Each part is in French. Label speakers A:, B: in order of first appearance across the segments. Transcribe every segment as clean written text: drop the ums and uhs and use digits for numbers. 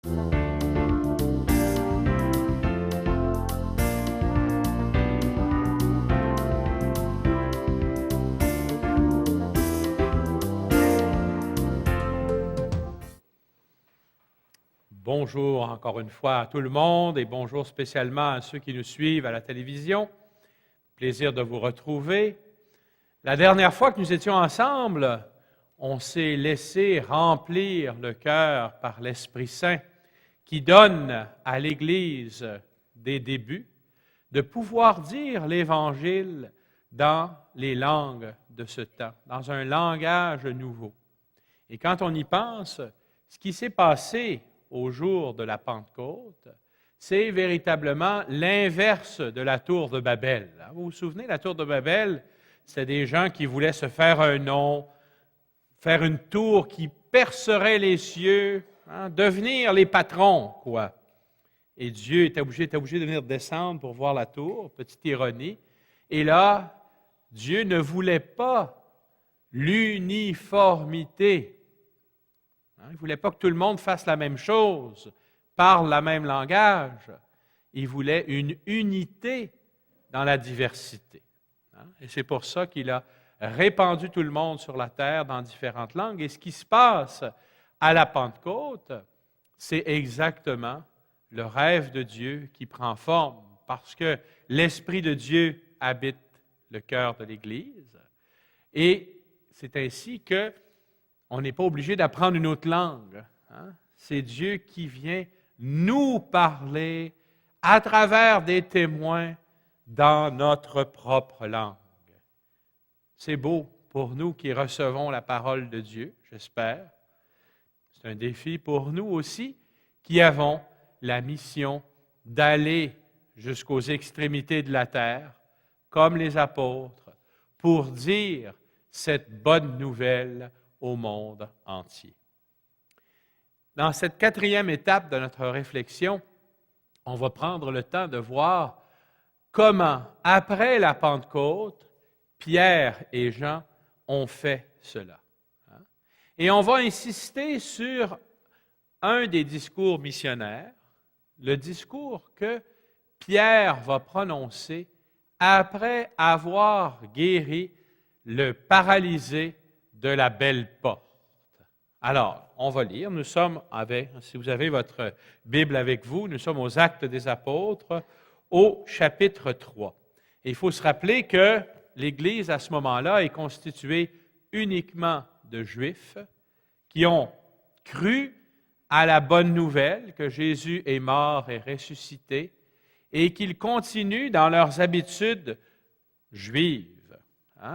A: Bonjour encore une fois à tout le monde et bonjour spécialement à ceux qui nous suivent à la télévision. Plaisir de vous retrouver. La dernière fois que nous étions ensemble, on s'est laissé remplir le cœur par l'Esprit Saint qui donne à l'Église des débuts de pouvoir dire l'Évangile dans les langues de ce temps, dans un langage nouveau. Et quand on y pense, ce qui s'est passé au jour de la Pentecôte, c'est véritablement l'inverse de la tour de Babel. Vous vous souvenez, la tour de Babel, c'était des gens qui voulaient se faire un nom, faire une tour qui percerait les cieux, devenir les patrons, quoi. Et Dieu était obligé de venir descendre pour voir la tour, petite ironie. Et là, Dieu ne voulait pas l'uniformité. Il ne voulait pas que tout le monde fasse la même chose, parle le même langage. Il voulait une unité dans la diversité. Et c'est pour ça qu'il a répandu tout le monde sur la terre dans différentes langues. Et ce qui se passe à la Pentecôte, c'est exactement le rêve de Dieu qui prend forme, parce que l'Esprit de Dieu habite le cœur de l'Église. Et c'est ainsi que on n'est pas obligé d'apprendre une autre langue. C'est Dieu qui vient nous parler à travers des témoins dans notre propre langue. C'est beau pour nous qui recevons la parole de Dieu, j'espère. C'est un défi pour nous aussi qui avons la mission d'aller jusqu'aux extrémités de la terre, comme les apôtres, pour dire cette bonne nouvelle au monde entier. Dans cette quatrième étape de notre réflexion, on va prendre le temps de voir comment, après la Pentecôte, Pierre et Jean ont fait cela. Et on va insister sur un des discours missionnaires, le discours que Pierre va prononcer après avoir guéri le paralysé de la belle porte. Alors, on va lire. Nous sommes si vous avez votre Bible avec vous, nous sommes aux Actes des Apôtres, au chapitre 3. Et il faut se rappeler que l'Église, à ce moment-là, est constituée uniquement de Juifs qui ont cru à la bonne nouvelle que Jésus est mort et ressuscité et qu'ils continuent dans leurs habitudes juives.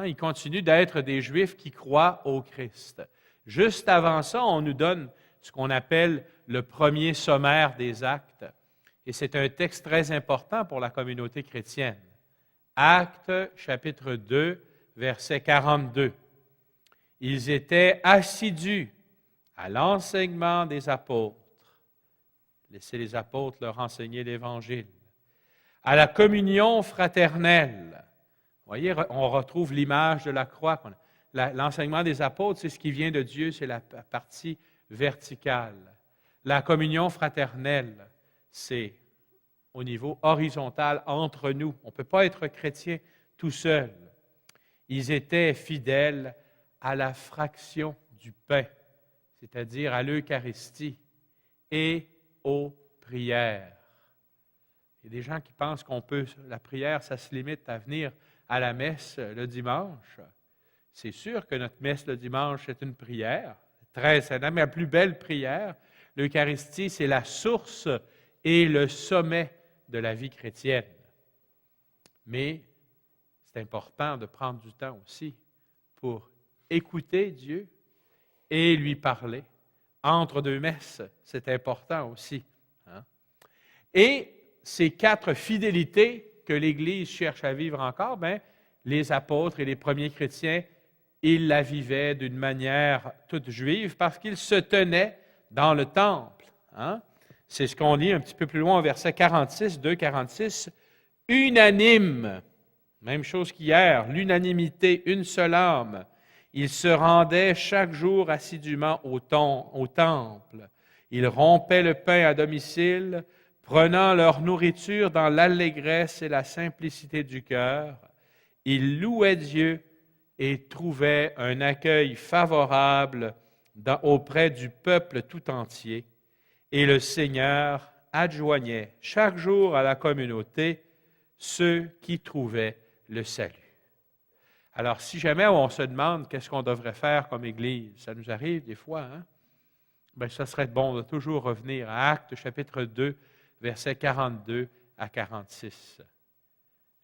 A: Ils continuent d'être des Juifs qui croient au Christ. Juste avant ça, on nous donne ce qu'on appelle le premier sommaire des Actes. Et c'est un texte très important pour la communauté chrétienne. Actes, chapitre 2, verset 42. Ils étaient assidus à l'enseignement des apôtres. Laissez les apôtres leur enseigner l'Évangile. À la communion fraternelle. Vous voyez, on retrouve l'image de la croix. L'enseignement des apôtres, c'est ce qui vient de Dieu, c'est la partie verticale. La communion fraternelle, c'est au niveau horizontal entre nous. On ne peut pas être chrétien tout seul. Ils étaient fidèles à la fraction du pain, c'est-à-dire à l'Eucharistie et aux prières. Il y a des gens qui pensent la prière, ça se limite à venir à la messe le dimanche. C'est sûr que notre messe le dimanche, c'est une prière, c'est la plus belle prière. L'Eucharistie, c'est la source et le sommet de la vie chrétienne. Mais c'est important de prendre du temps aussi pour écouter Dieu et lui parler. Entre deux messes, c'est important aussi. Et ces 4 fidélités que l'Église cherche à vivre encore, les apôtres et les premiers chrétiens, ils la vivaient d'une manière toute juive parce qu'ils se tenaient dans le temple. C'est ce qu'on lit un petit peu plus loin au verset 46, 2,46. Unanime, même chose qu'hier, l'unanimité, une seule âme. Ils se rendaient chaque jour assidûment au temple. Ils rompaient le pain à domicile, prenant leur nourriture dans l'allégresse et la simplicité du cœur. Ils louaient Dieu et trouvaient un accueil favorable auprès du peuple tout entier. Et le Seigneur adjoignait chaque jour à la communauté ceux qui trouvaient le salut. Alors, si jamais on se demande qu'est-ce qu'on devrait faire comme Église, ça nous arrive des fois, hein? Bien, ça serait bon de toujours revenir à Actes chapitre 2, versets 42 à 46.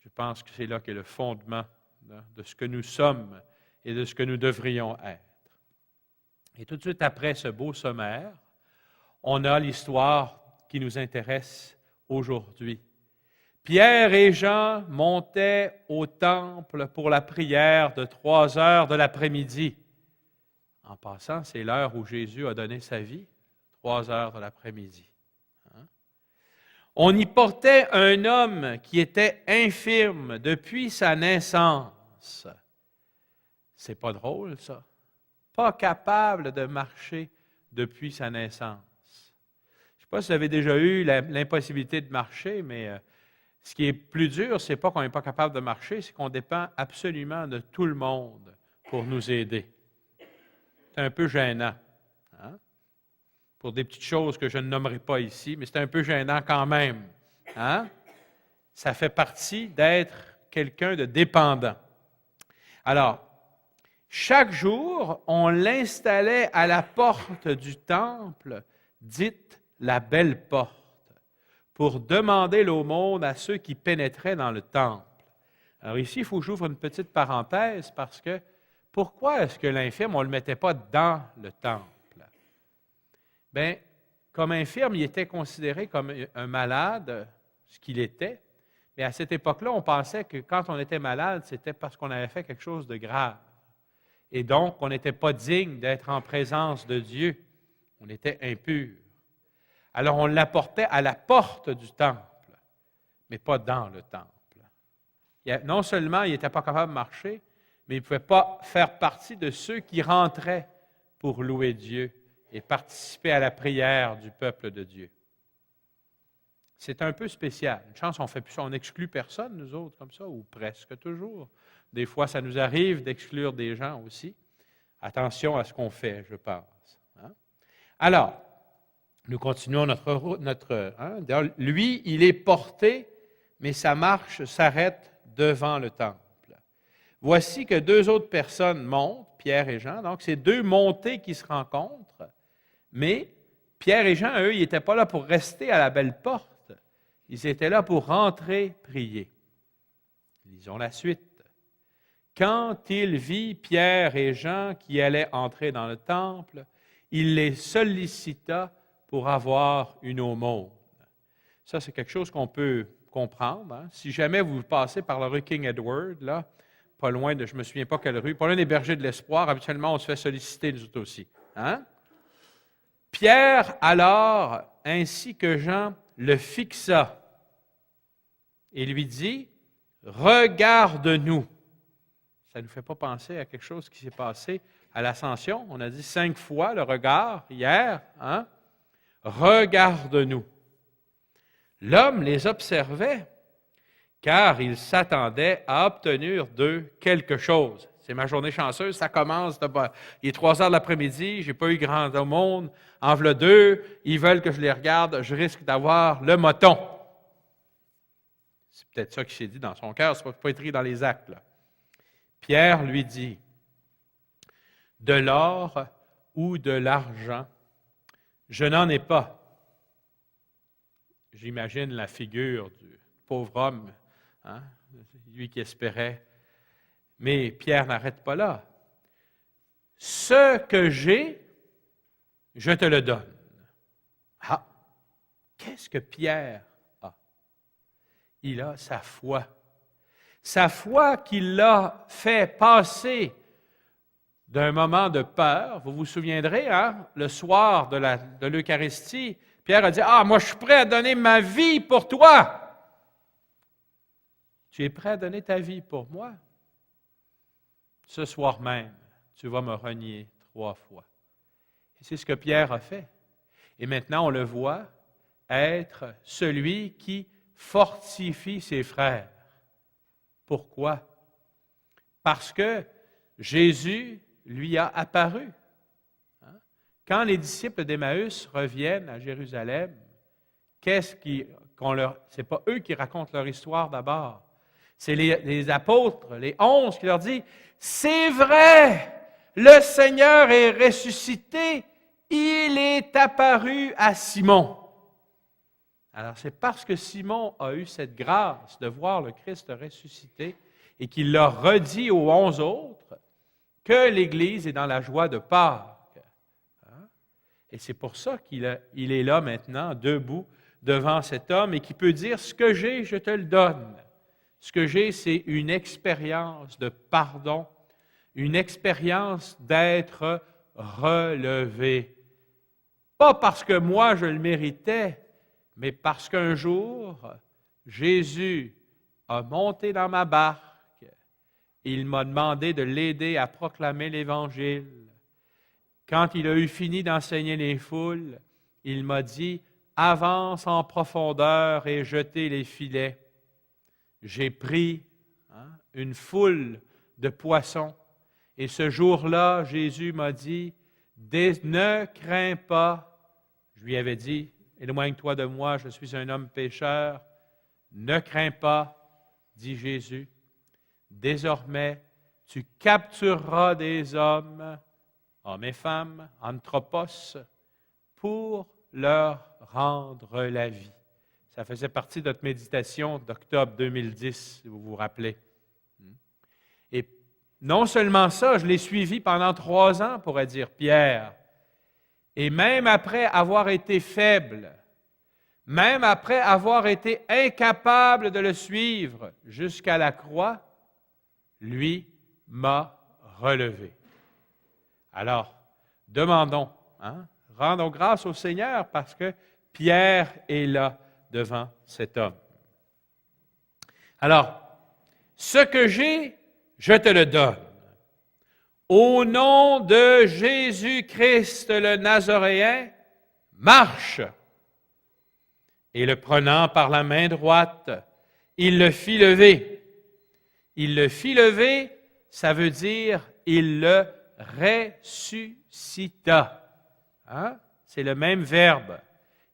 A: Je pense que c'est là qu'est le fondement de ce que nous sommes et de ce que nous devrions être. Et tout de suite après ce beau sommaire, on a l'histoire qui nous intéresse aujourd'hui. Pierre et Jean montaient au temple pour la prière de 3 heures de l'après-midi. En passant, c'est l'heure où Jésus a donné sa vie, 3 heures de l'après-midi. On y portait un homme qui était infirme depuis sa naissance. C'est pas drôle, ça. Pas capable de marcher depuis sa naissance. Je ne sais pas si vous avez déjà eu l'impossibilité de marcher, mais ce qui est plus dur, ce n'est pas qu'on n'est pas capable de marcher, c'est qu'on dépend absolument de tout le monde pour nous aider. C'est un peu gênant. Hein? Pour des petites choses que je ne nommerai pas ici, mais c'est un peu gênant quand même. Hein? Ça fait partie d'être quelqu'un de dépendant. Alors, chaque jour, on l'installait à la porte du temple, dite la belle porte, pour demander l'aumône à ceux qui pénétraient dans le temple. Alors ici, il faut que j'ouvre une petite parenthèse parce que pourquoi est-ce que l'infirme, on ne le mettait pas dans le temple? Bien, comme infirme, il était considéré comme un malade, ce qu'il était, mais à cette époque-là, on pensait que quand on était malade, c'était parce qu'on avait fait quelque chose de grave. Et donc, on n'était pas digne d'être en présence de Dieu. On était impur. Alors, on l'apportait à la porte du temple, mais pas dans le temple. Non seulement il n'était pas capable de marcher, mais il ne pouvait pas faire partie de ceux qui rentraient pour louer Dieu et participer à la prière du peuple de Dieu. C'est un peu spécial. Une chance, on n'exclut personne, nous autres, comme ça, ou presque toujours. Des fois, ça nous arrive d'exclure des gens aussi. Attention à ce qu'on fait, je pense. Hein? Alors, nous continuons notre lui, il est porté, mais sa marche s'arrête devant le temple. Voici que 2 autres personnes montent, Pierre et Jean. Donc, c'est 2 montées qui se rencontrent. Mais Pierre et Jean, eux, ils n'étaient pas là pour rester à la belle porte. Ils étaient là pour rentrer prier. Lisons la suite. Quand il vit Pierre et Jean qui allaient entrer dans le temple, il les sollicita pour avoir une aumône. Ça, c'est quelque chose qu'on peut comprendre. Hein? Si jamais vous passez par la rue King Edward, là, pas loin de, je ne me souviens pas quelle rue, pas loin des Bergers de l'Espoir, habituellement, on se fait solliciter, nous autres aussi. Hein? Pierre, alors, ainsi que Jean, le fixa et lui dit, « Regarde-nous ». Ça ne nous fait pas penser à quelque chose qui s'est passé à l'Ascension. On a dit 5 fois le regard hier. Hein? « Regarde-nous ». L'homme les observait, car il s'attendait à obtenir d'eux quelque chose. C'est ma journée chanceuse, ça commence, il est 3 heures de l'après-midi, je n'ai pas eu grand monde, en v'là 2, ils veulent que je les regarde, je risque d'avoir le moton. C'est peut-être ça qui s'est dit dans son cœur, ce n'est pas écrit dans les actes. Là. Pierre lui dit, « De l'or ou de l'argent, je n'en ai pas. » J'imagine la figure du pauvre homme, hein, lui qui espérait. Mais Pierre n'arrête pas là. « Ce que j'ai, je te le donne. » Ah! Qu'est-ce que Pierre a? Il a sa foi. Sa foi qui l'a fait passer d'un moment de peur. Vous vous souviendrez, hein, le soir de l'Eucharistie, Pierre a dit, « Ah, moi je suis prêt à donner ma vie pour toi. » Tu es prêt à donner ta vie pour moi? Ce soir même, tu vas me renier 3 fois. Et c'est ce que Pierre a fait. Et maintenant, on le voit être celui qui fortifie ses frères. Pourquoi? Parce que Jésus lui a apparu. Quand les disciples d'Emmaüs reviennent à Jérusalem, c'est pas eux qui racontent leur histoire d'abord. C'est les apôtres, les 11, qui leur disent « C'est vrai, le Seigneur est ressuscité, il est apparu à Simon. » Alors c'est parce que Simon a eu cette grâce de voir le Christ ressuscité et qu'il l'a redit aux 11 autres que l'Église est dans la joie de Pâques. Et c'est pour ça qu'il est là maintenant, debout devant cet homme et qui peut dire « Ce que j'ai, je te le donne. » Ce que j'ai, c'est une expérience de pardon, une expérience d'être relevé. Pas parce que moi je le méritais, mais parce qu'un jour, Jésus a monté dans ma barque, il m'a demandé de l'aider à proclamer l'Évangile. Quand il a eu fini d'enseigner les foules, il m'a dit « Avance en profondeur et jetez les filets. » J'ai pris une foule de poissons et ce jour-là, Jésus m'a dit « Ne crains pas. » Je lui avais dit « Éloigne-toi de moi, je suis un homme pécheur. » « Ne crains pas, dit Jésus. Désormais, tu captureras des hommes et femmes, anthropos, pour leur rendre la vie. Ça faisait partie de notre méditation d'octobre 2010, si vous vous rappelez. Et non seulement ça, je l'ai suivi pendant 3 ans, pourrait dire Pierre. Et même après avoir été faible, même après avoir été incapable de le suivre jusqu'à la croix, lui m'a relevé. Alors, demandons, rendons grâce au Seigneur parce que Pierre est là devant cet homme. Alors, ce que j'ai, je te le donne. Au nom de Jésus-Christ le Nazoréen, marche! Et le prenant par la main droite, il le fit lever. Il le fit lever, ça veut dire il le ressuscita. C'est le même verbe.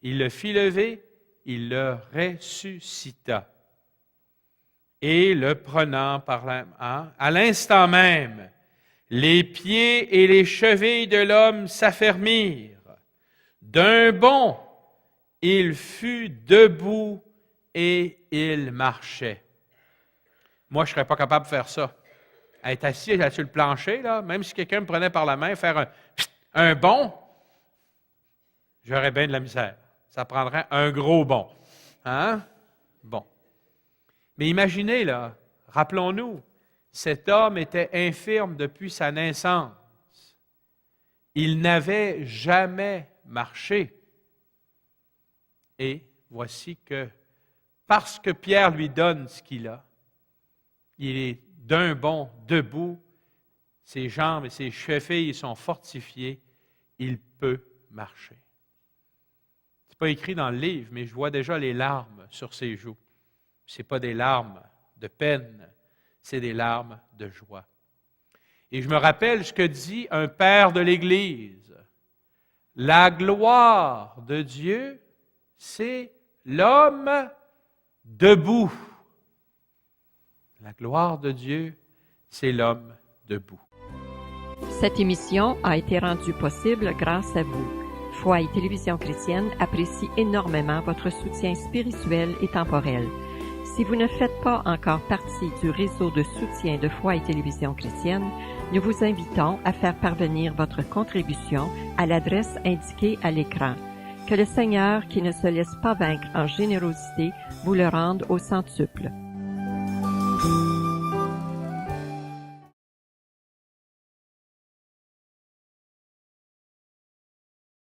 A: Il le fit lever, il le ressuscita. Et le prenant par la main, à l'instant même, les pieds et les chevilles de l'homme s'affermirent. D'un bond, il fut debout et il marchait. Moi, je ne serais pas capable de faire ça. Être assis là, sur le plancher, là, même si quelqu'un me prenait par la main, faire un bond, j'aurais bien de la misère. Ça prendrait un gros bond. Bon. Mais imaginez, là, rappelons-nous, cet homme était infirme depuis sa naissance. Il n'avait jamais marché. Et voici que, parce que Pierre lui donne ce qu'il a, il est d'un bond debout, ses jambes et ses chevilles sont fortifiées, il peut marcher. Ce n'est pas écrit dans le livre, mais je vois déjà les larmes sur ses joues. Ce n'est pas des larmes de peine, c'est des larmes de joie. Et je me rappelle ce que dit un père de l'Église. La gloire de Dieu, c'est l'homme debout. La gloire de Dieu, c'est l'homme debout.
B: Cette émission a été rendue possible grâce à vous. Foi et Télévision chrétienne apprécie énormément votre soutien spirituel et temporel. Si vous ne faites pas encore partie du réseau de soutien de Foi et Télévision chrétienne, nous vous invitons à faire parvenir votre contribution à l'adresse indiquée à l'écran. Que le Seigneur, qui ne se laisse pas vaincre en générosité, vous le rende au centuple.